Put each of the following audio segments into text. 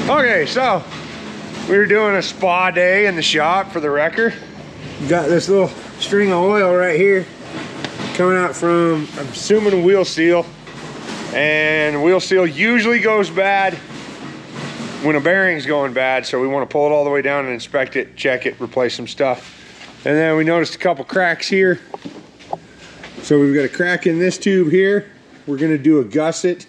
Okay, so we were doing a spa day in the shop for the wrecker. Got this little string of oil right here coming out from, I'm assuming, a wheel seal. And the wheel seal usually goes bad when a bearing's going bad, so we want to pull it all the way down and inspect it, check it, replace some stuff. And then we noticed a couple cracks here. So we've got a crack in this tube here. We're going to do a gusset,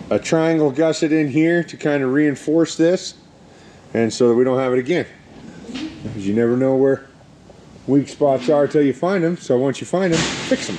a triangle gusset in here to kind of reinforce this, and so that we don't have it again. Because you never know where weak spots are till you find them. So once you find them, fix them.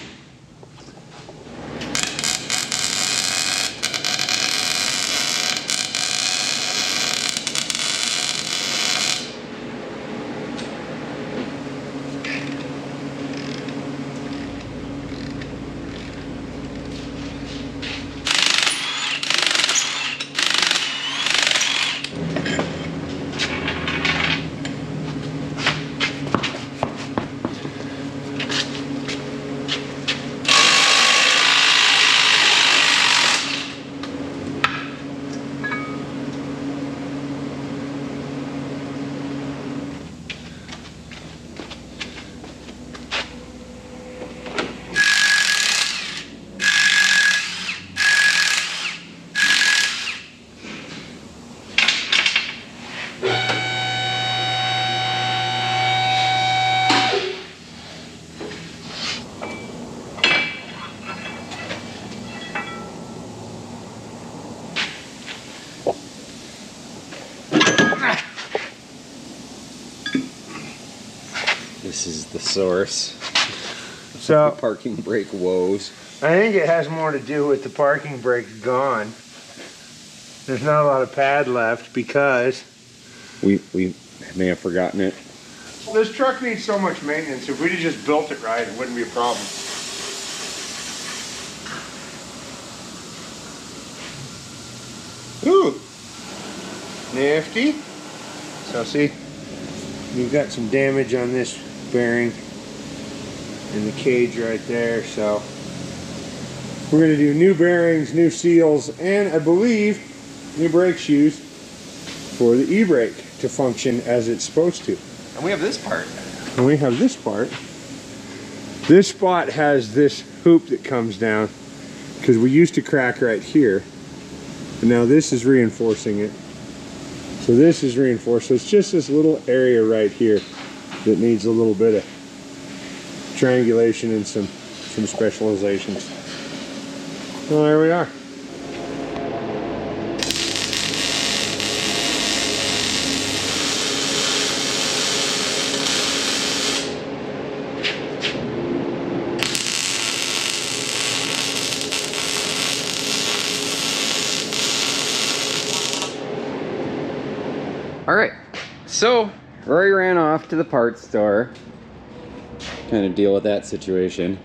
This is the source. So the parking brake woes. I think it has more to do with the parking brake gone. There's not a lot of pad left because we may have forgotten it. This truck needs so much maintenance. If we'd have just built it right, it wouldn't be a problem. Ooh, nifty. So see, you've got some damage on this bearing in the cage right there. So we're going to do new bearings, new seals, and I believe new brake shoes for the e-brake to function as it's supposed to. And we have this part. And we have this part. This spot has this hoop that comes down because we used to crack right here, and now this is reinforcing it. So this is reinforced. So it's just this little area right here that needs a little bit of triangulation and some specializations. Well, there we are. All right, so Rory ran off to the parts store, kind of deal with that situation.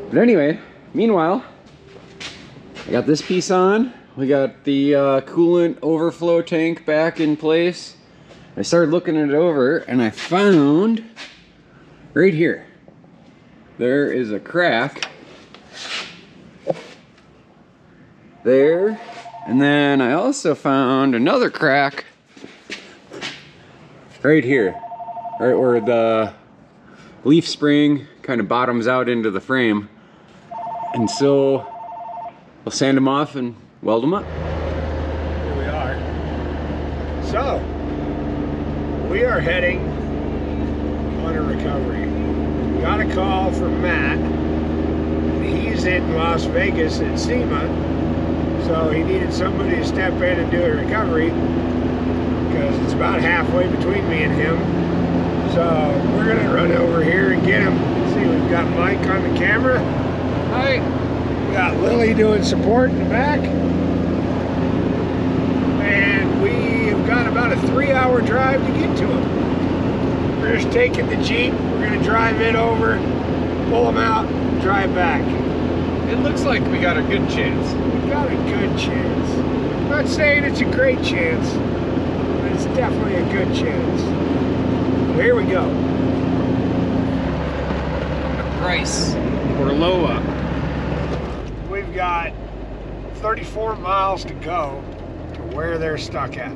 But anyway, meanwhile, I got this piece on. We got the coolant overflow tank back in place. I started looking it over and I found right here, there is a crack there. And then I also found another crack right here, right where the leaf spring kind of bottoms out into the frame. And so we'll sand them off and weld them up. Here we are. So we are heading on a recovery. Got a call from Matt. He's in Las Vegas at SEMA, so he needed somebody to step in and do a recovery because it's about halfway between me and him. So we're gonna run over here and get him. See, we've got Mike on the camera. Hi. We got Lily doing support in the back. And we've got about a 3-hour drive to get to him. We're just taking the Jeep. We're gonna drive it over, pull him out, and drive back. It looks like we got a good chance. We got a good chance. I'm not saying it's a great chance, but it's definitely a good chance. So here we go. The price for Loa. We've got 34 miles to go to where they're stuck at.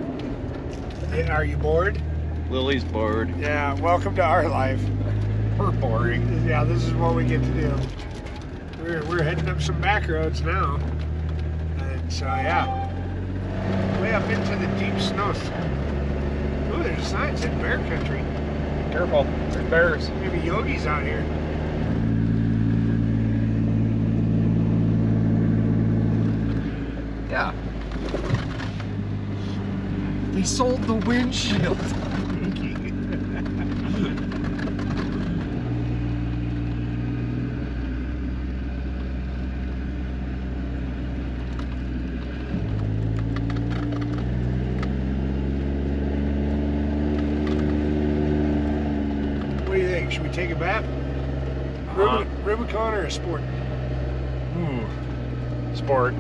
Are you bored? Lily's bored. Yeah, welcome to our life. We're boring. Yeah, this is what we get to do. We're heading up some back roads now. And so, yeah. Way up into the deep snow. Ooh, there's a sign that said bear country. Careful, there's bears. Maybe Yogi's out here. Yeah. They sold the windshield. What do you think? Should we take it back? Rubicon or a Sport? Sport.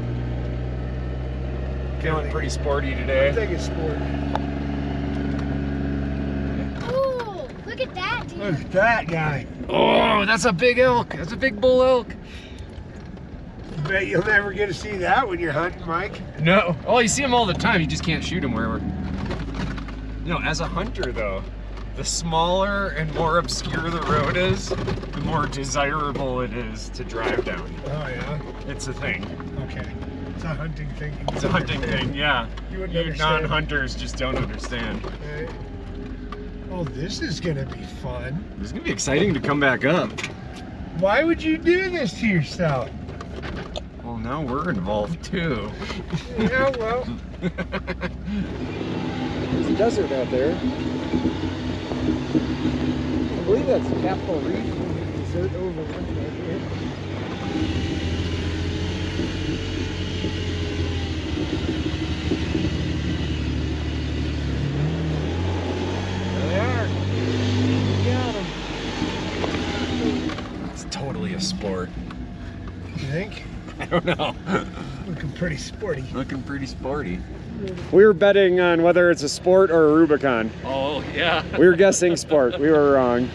Feeling pretty sporty I today. think it's Sport. Ooh, look at that, dude. Look at that guy. Oh, that's a big elk. That's a big bull elk. Bet you'll never get to see that when you're hunting, Mike. No. Oh, you see them all the time. You just can't shoot them wherever. You know, as a hunter, though, the smaller and more obscure the road is, the more desirable it is to drive down. Oh, yeah? It's a thing. Okay. It's a hunting thing. It's a hunting thing, yeah. You wouldn't You understand. non-hunters just don't understand. Okay. Oh, this is gonna be fun. It's gonna be exciting to come back up. Why would you do this to yourself? Well, now we're involved too. Yeah, well, There's a desert out there. I believe that's Capitol Reef. desert over one right here. There they are. You got 'em. It's totally a sport. You think? I don't know. Looking pretty sporty. Looking pretty sporty. We were betting on whether it's a Sport or a Rubicon. Oh, yeah. We were guessing Sport. We were wrong.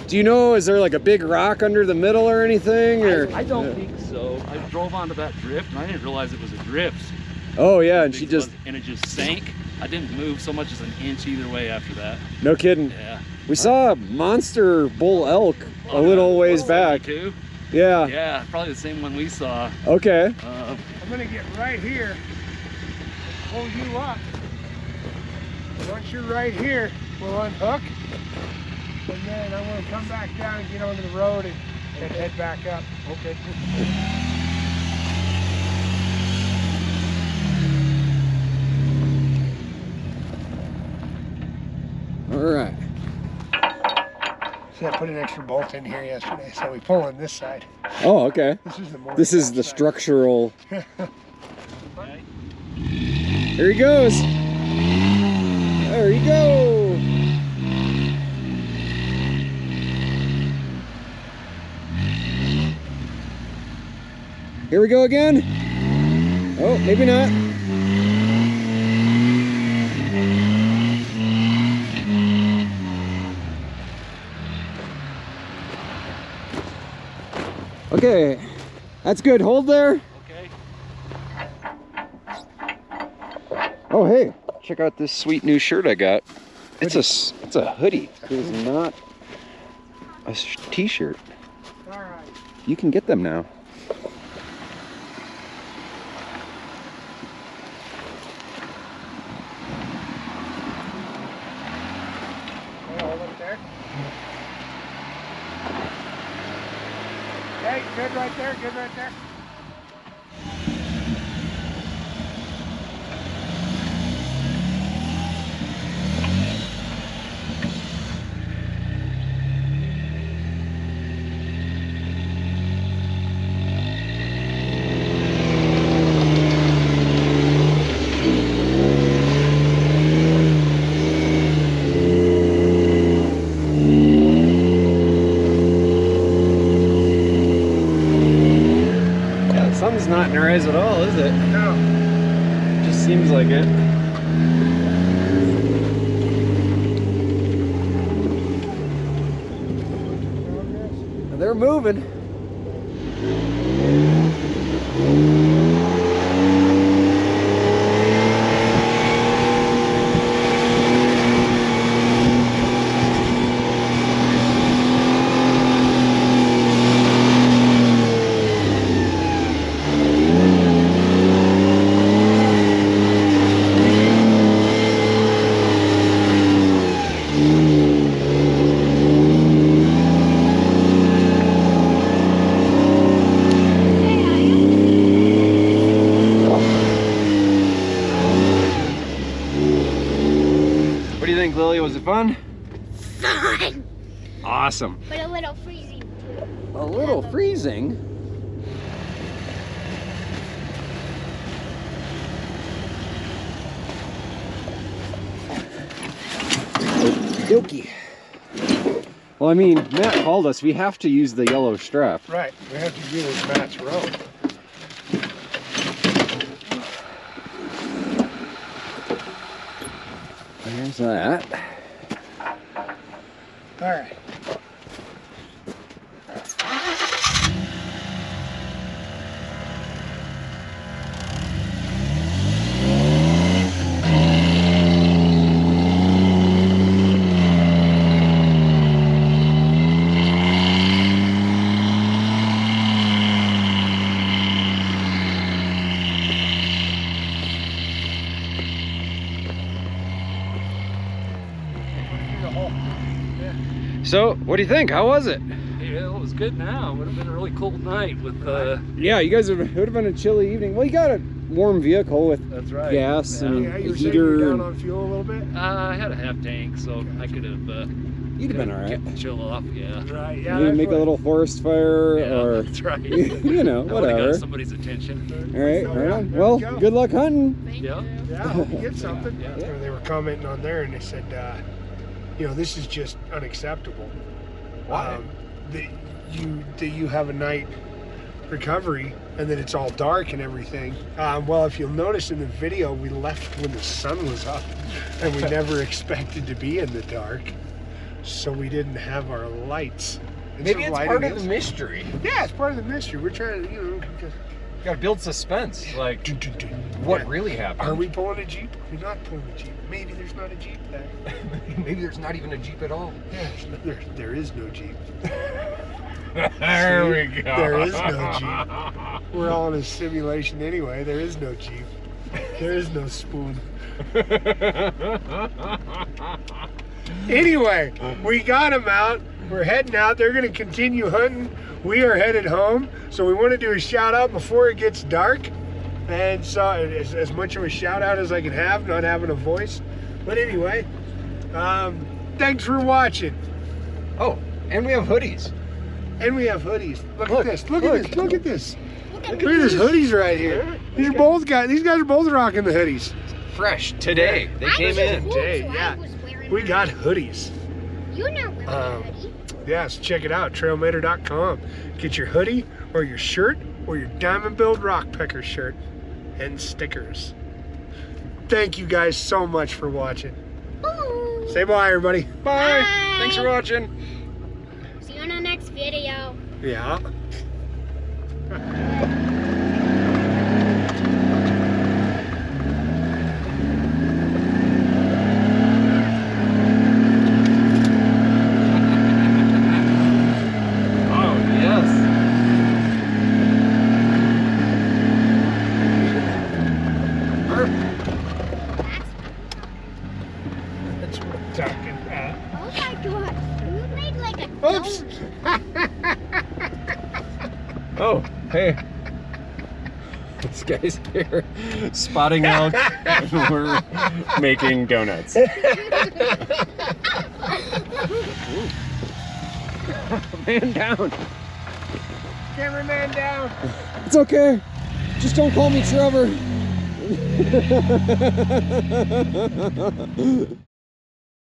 Do you know, is there like a big rock under the middle or anything? Or I don't think so. I drove onto that drift and I didn't realize it was a drift. Oh yeah, and she just, And it just sank. I didn't move so much as an inch either way after that. no kidding. Yeah. We saw a monster bull elk a little ways back. Too. Yeah. Yeah, probably the same one we saw. Okay. I'm gonna get right here, pull you up. Once you're right here, we'll unhook, and then I'm gonna come back down and get onto the road and head back up. Okay. All right. See, I put an extra bolt in here yesterday, so we pull on this side. Oh, okay. This is the more. This is the side. structural. Okay. Here he goes. There you go. Here we go again. Oh, maybe not. Okay, that's good. Hold there. Okay. Oh, hey, check out this sweet new shirt I got. It's a hoodie. It's not a t-shirt. All right. You can get them now. Hold up there. Okay, good right there, good right there. Sun's not in her eyes at all, is it? No. Just seems like it. They're moving. Lily? Was it fun? Fun! Awesome. But a little freezing too. A little freezing? Okey-dokey. Well, I mean, Matt called us. We have to use the yellow strap. Right, we have to use Matt's rope. There's that. All right. So, what do you think? How was it? Yeah, it was good now. It would have been a really cold night with Yeah, you guys it would have been a chilly evening. Well, you got a warm vehicle with that's right. gas and Yeah, you a were saying heater. you're down on fuel a little bit? I had a half tank, so I could have You'd have been all right. kept the chill off, yeah. Right, yeah. Maybe that's make a what- little forest fire Yeah, or, that's right. you know, I would have whatever. got somebody's attention. All right, So, right yeah, on. there Well, we go. good luck hunting. Yeah. Yeah, I hope you get something. Yeah. They were commenting on there and they said, you know, this is just unacceptable. Why? That you have a night recovery and then it's all dark and everything. Well, if you'll notice in the video, we left when the sun was up and we never expected to be in the dark. So we didn't have our lights. And Maybe so it's lighting part of the is- mystery. Yeah, it's part of the mystery. We're trying to, you know, You gotta build suspense. Like, what Yeah. really happened? Are we pulling a Jeep? Are we not pulling a Jeep? Maybe there's not a Jeep there. Maybe there's not even a Jeep at all. Yeah, there is no Jeep. There See? we go. There is no Jeep. We're all in a simulation anyway. There is no Jeep. There is no spoon. Anyway, we got them out. We're heading out. They're going to continue hunting. We are headed home. So we want to do a shout out before it gets dark. And so as much of a shout out as I can have, not having a voice. But anyway, thanks for watching. Oh, and we have hoodies. And we have hoodies. Look Look, at this. Look at this. Look at this. Look at Look at this hoodies right here. These guys are both rocking the hoodies. Fresh today. They I came was in. cold, Today, so I yeah. was wearing We mine. got hoodies. You're not wearing a hoodie. Yeah, so check it out, trailmater.com. Get your hoodie or your shirt or your Diamond Build Rock Pecker shirt and stickers. Thank you guys so much for watching. Ooh. Say bye, everybody. Bye. Bye. Thanks for watching. See you on the next video. Yeah. Oh, yes. That's what I'm talking about. Oh my god. You made like a Oops. donut. Oh, hey. This guy's here spotting elk and we're making donuts. Man down. Cameraman down. It's okay. Just don't call me Trevor.